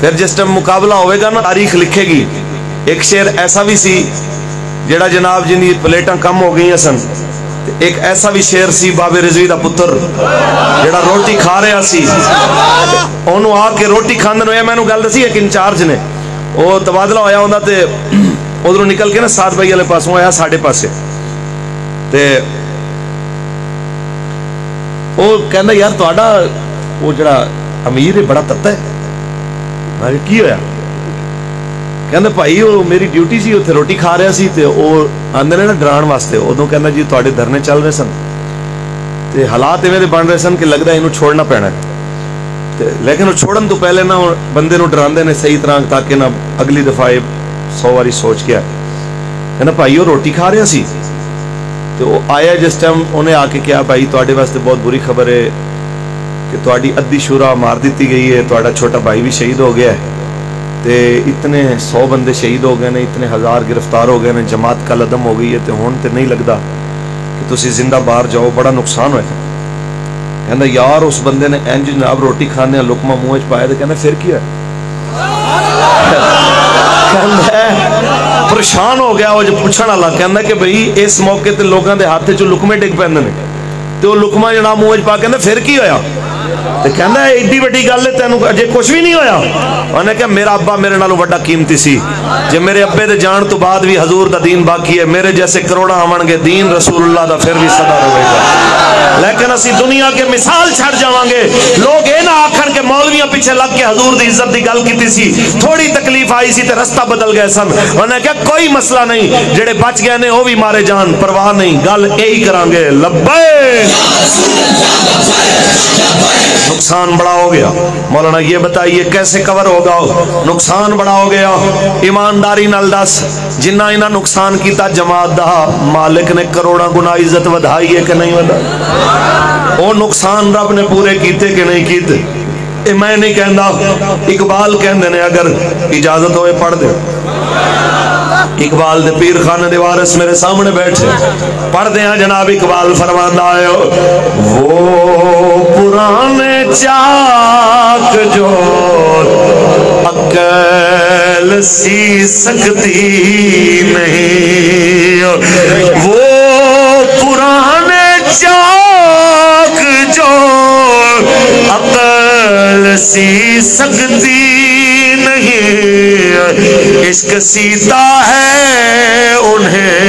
फिर जिस टाइम मुकाबला होगा ना तारीख लिखेगी। एक शेर ऐसा भी सी जेड़ा जनाब जिन्दी प्लेटां कम हो गई सन, एक ऐसा भी शेर सी बाबे रिजवी दा पुत्र जेड़ा रोटी खा रहा सी, ओनू आके रोटी खांदे होया मैनू गल दसी एक इंचार्ज ने, वो तबादला होया होंदा ते उधरों निकल के ना सात भाई वाले पासों आया साढ़े पासे, ते वो कहंदा यार तुहाडा वो जेड़ा अमीर है बड़ा तत्ता है। मैं की होया? कहंदा भाई वो मेरी ड्यूटी सी उत्थे रोटी खा रहा सी ते वो आंदे ने ना डराण वास्ते, उदों कहंदा जी तुहाडे धरने चल रहे सन ते हालात इवें दे बन रहे सन कि लगदा इनू छोड़ना पैना है ते लेकिन वो छोड़न तो पहले ना बंदे नू डरांदे ने सही तरह ताकि ना अगली दफा 100 बारी सोच के आए। कहंदा भाई वो रोटी खा रहा सी तो वो आया जिस टाइम उन्हें आके कहा भाई तुहाडे वास्ते बहुत बुरी खबर है कि तुहाडी अद्धी शूरा मार दी गई है, तुहाडा छोटा भाई भी शहीद हो गया है ते इतने 100 बंदे शहीद हो गए ने, इतने 1000 गिरफ्तार हो गए ने, जमात कल अदम हो गई है तो हुण ते नहीं लगता कि तुसी जिंदा बाहर जाओ, बड़ा नुकसान होया। कहंदा यार उस बंदे ने इंज जनाब रोटी खाने लुकमा मुंह च पाया तो कहंदा फिर की है? परेशान हो गया वो जो पूछण वाला, कहंदा कि भाई इस मौके ते लोगों के हाथ च लुकमे डिग पैंदे ने ते वो लुकमा जनाब मुंह च पा कहंदा फिर की होया? ते कहंदा एडी वड्डी गल है तैनू अजे कुछ भी नहीं होया? उन्हें कहा मेरा अब्बा मेरे नालों वड्डा कीमती सी, जे मेरे अब्बे दे जान तो बाद भी हजूर दा दीन बाकी है, मेरे जैसे करोड़ा आवणगे दीन रसूलुल्लाह दा फिर भी सदा रहेगा। लेकिन असी दुनिया के मिसाल छड़ जावांगे, लोग ये ना आखण के मौलवियां पीछे लग के हजूर दी इज्जत दी गल कीती सी, थोड़ी तकलीफ आई सी ते रास्ता बदल गए सन। उन्हें कहा कोई मसला नहीं, जेड़े बच गए ने वो भी मारे जान, परवाह नहीं, गल यही करांगे। लब्बैक। नुकसान बड़ा हो गया। मौलाना ये बताइए कैसे कवर होगा? नुकसान बड़ा हो गया। ईमानदारी नाल दस, जिन्ना इन्हां नुकसान किया जमात दा मालिक ने करोड़ा गुना इज्जत वधाई है कि नहीं वधाई? वो नुकसान रब ने पूरे कीते कि नहीं कीते? मैं नहीं कहता, इकबाल कहते ने, अगर इजाजत होए पढ़ दे। इकबाल दे पीर खाने दे वारिस मेरे सामने बैठे, पढ़ते हैं जनाब। इकबाल फरमांदा है वो पुराने चाक जो अकल सी सकती नहीं, वो पुराने चाक जो अकल सी सकती नहीं, इश्क सीता है उन्हें।